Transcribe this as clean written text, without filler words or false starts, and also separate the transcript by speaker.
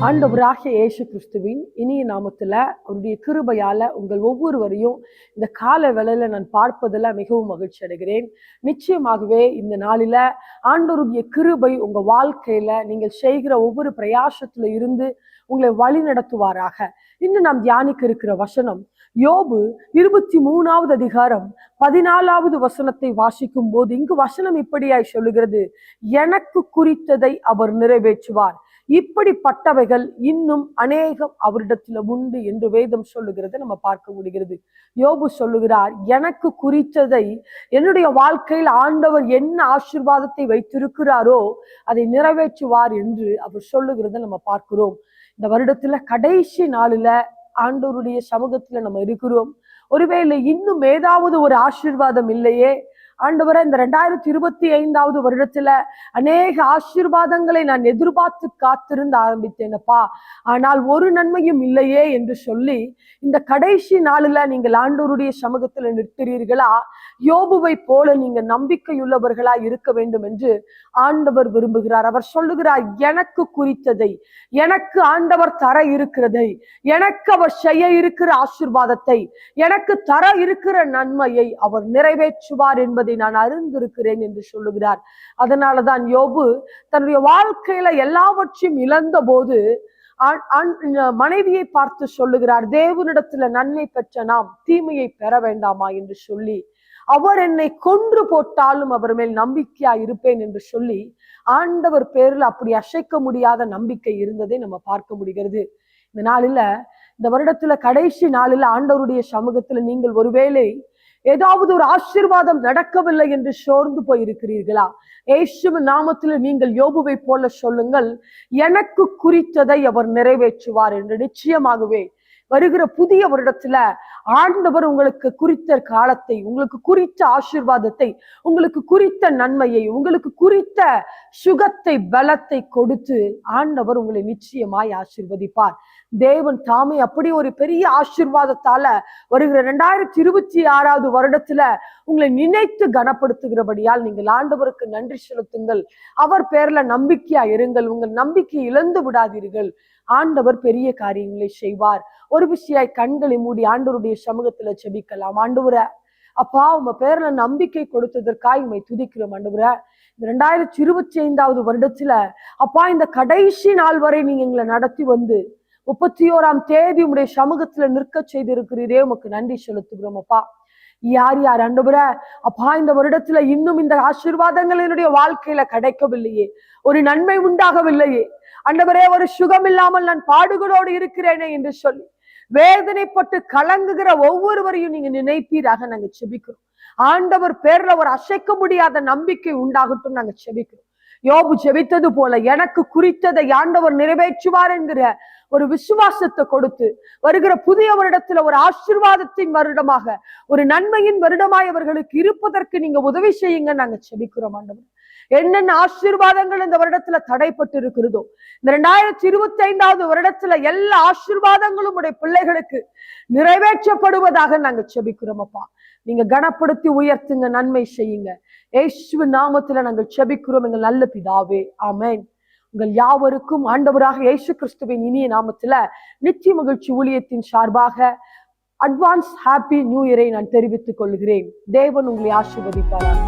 Speaker 1: ஆண்டவராகிய இயேசு கிறிஸ்துவின் இனிய நாமத்துல அவருடைய கிருபையால உங்கள் ஒவ்வொருவரையும் இந்த கால வேளையில நான் பார்ப்பதில் மிகவும் மகிழ்ச்சி அடைகிறேன். நிச்சயமாகவே இந்த நாளில ஆண்டவருடைய கிருபை உங்க வாழ்க்கையில நீங்கள் செய்கிற ஒவ்வொரு பிரயாசத்துல இருந்து உங்களை வழி நடத்துவாராக. இன்னும் நாம் தியானிக்க இருக்கிற வசனம் யோபு 23வது அதிகாரம் 14வது வசனத்தை வாசிக்கும் போது இங்கு வசனம் இப்படியாய் சொல்லுகிறது, எனக்கு குறித்ததை அவர் நிறைவேற்றுவார், இப்படிப்பட்டவைகள் இன்னும் அநேகம் அவரிடத்துல உண்டு என்று வேதம் சொல்லுகிறதை நம்ம பார்க்க முடிகிறது. யோபு சொல்லுகிறார், எனக்கு குறித்ததை என்னுடைய வாழ்க்கையில் ஆண்டவர் என்ன ஆசீர்வாதத்தை வைத்திருக்கிறாரோ அதை நிறைவேற்றுவார் என்று அவர் சொல்லுகிறதை நம்ம பார்க்கிறோம். இந்த வருடத்துல கடைசி நாளில ஆண்டவருடைய சமூகத்துல நம்ம இருக்கிறோம். ஒருவேளை இன்னும் ஏதாவது ஒரு ஆசீர்வாதம் இல்லையே ஆண்டவரை, இந்த 2025வது வருடத்துல அநேக ஆசீர்வாதங்களை நான் எதிர்பார்த்து காத்திருந்து ஆரம்பித்தேனப்பா, ஆனால் ஒரு நன்மையும் இல்லையே என்று சொல்லி இந்த கடைசி நாளில நீங்கள் ஆண்டவருடைய சமூகத்துல நிற்கிறீர்களா? யோபுவை போல நீங்க நம்பிக்கையுள்ளவர்களா இருக்க வேண்டும் என்று ஆண்டவர் விரும்புகிறார். அவர் சொல்லுகிறார், எனக்கு குறித்ததை, எனக்கு ஆண்டவர் தர இருக்கிறதை, எனக்கு அவர் செய்ய இருக்கிற ஆசீர்வாதத்தை, எனக்கு தர இருக்கிற நன்மையை அவர் நிறைவேற்றுவார் என்பதை நான் அறிந்திருக்கிறேன் என்று சொல்லுகிறார். அதனாலதான் யோபு தன்னுடைய வாழ்க்கையில எல்லாவற்றையும் இழந்த போது மனைவியை பார்த்து சொல்லுகிறார், தேவனிடத்துல நன்மை பெற்ற நாம் தீமையை பெற வேண்டாமா என்று சொல்லி, அவர் என்னை கொன்று போட்டாலும் அவர் மேல் நம்பிக்கையா இருப்பேன் என்று சொல்லி ஆண்டவர் பேரில் அப்படி அசைக்க முடியாத நம்பிக்கை இருந்ததை நம்ம பார்க்க முடிகிறது. இந்த நாளில, இந்த வருடத்துல கடைசி நாளில ஆண்டவருடைய சமூகத்துல நீங்கள் ஒருவேளை ஏதாவது ஒரு ஆசீர்வாதம் நடக்கவில்லை என்று சோர்ந்து போயிருக்கிறீர்களா? இயேசுவின் நாமத்தில் நீங்கள் யோபுவை போல சொல்லுங்கள், எனக்கு குறித்ததை அவர் நிறைவேற்றுவார் என்று. நிச்சயமாகவே வருகிற புதிய வருடத்துல ஆண்டவர் உங்களுக்கு குறித்த காலத்தை, உங்களுக்கு குறித்த ஆசீர்வாதத்தை, உங்களுக்கு குறித்த நன்மையை, உங்களுக்கு குறித்த சுகத்தை, பலத்தை கொடுத்து ஆண்டவர் உங்களை நிச்சயமாய் ஆசீர்வதிப்பார். தேவன் தாமே அப்படி ஒரு பெரிய ஆசீர்வாதத்தால வருகிற 2026வது வருடத்துல உங்களை நினைத்து கனப்படுத்துகிறபடியால் நீங்கள் ஆண்டவருக்கு நன்றி செலுத்துங்கள். அவர் பேர்ல நம்பிக்கையா இருங்கள். உங்கள் நம்பிக்கை இழந்து விடாதீர்கள். ஆண்டவர் பெரிய காரியங்களை செய்வார். ஒரு விஷயம், கண்களை மூடி ஆண்டவருடைய சமூகத்துல செபிக்கலாம். ஆண்டவரே, அப்பா, உங்க பேர்ல நம்பிக்கை கொடுத்ததற்காக உம்மை துதிக்கிறோம். ஆண்டவரே, இந்த 2025வது வருடத்துல அப்பா, இந்த கடைசி நாள் வரை நீங்க எங்களை நடத்தி வந்து 31ஆம் தேதி உங்களுடைய சமூகத்துல நிற்க செய்திருக்கிறீரே, உமக்கு நன்றி செலுத்துகிறோம். அப்பா, யார் யார் ஆண்டவரே அப்பா இந்த வருடத்துல இன்னும் இந்த ஆசீர்வாதங்கள் என்னுடைய வாழ்க்கையில கிடைக்கவில்லையே, ஒரு நன்மை உண்டாகவில்லையே ஆண்டவரே, ஒரு சுகம் இல்லாமல் நான் பாடுகளோடு இருக்கிறேனே என்று சொல்லி வேதனைப்பட்டு கலங்குகிற ஒவ்வொருவரையும் நீங்க நினைப்பீராக நாங்க செபிக்கிறோம். ஆண்டவர் பேர்ல ஒரு அசைக்க முடியாத நம்பிக்கை உண்டாகட்டும் நாங்க செபிக்கிறோம். யோபு ஜெபித்தது போல எனக்கு குறித்ததை ஆண்டவர் நிறைவேற்றுவார் என்கிற ஒரு விசுவாசத்தை கொடுத்து வருகிற புதிய வருடத்துல ஒரு ஆசீர்வாதத்தின் வருடமாக, ஒரு நன்மையின் வருடமாய் அவர்களுக்கு இருப்பதற்கு நீங்க உதவி செய்யுங்க நாங்க செபிக்கிறோம். ஆண்டவர், என்னென்ன ஆசீர்வாதங்கள் இந்த வருடத்துல தடைப்பட்டு இருக்கிறதோ, இந்த 2025வது வருடத்துல எல்லா ஆசீர்வாதங்களும் உடைய பிள்ளைகளுக்கு நிறைவேற்றப்படுவதாக நாங்க செபிக்கிறோம். அப்பா, நீங்க கனப்படுத்தி உயர்த்துங்க, நன்மை செய்யுங்க. இயேசுவின் நாமத்துல நாங்கள் செபிக்கிறோம் எங்கள் நல்ல பிதாவே, ஆமென். உங்கள் யாவருக்கும் ஆண்டவராக இயேசு கிறிஸ்துவின் இனிய நாமத்துல நித்திய மகிழ்ச்சி ஊழியத்தின் சார்பாக அட்வான்ஸ் ஹாப்பி நியூ இயரை நான் தெரிவித்துக் கொள்கிறேன். தேவன் உங்களை ஆசீர்வதிப்பாராக.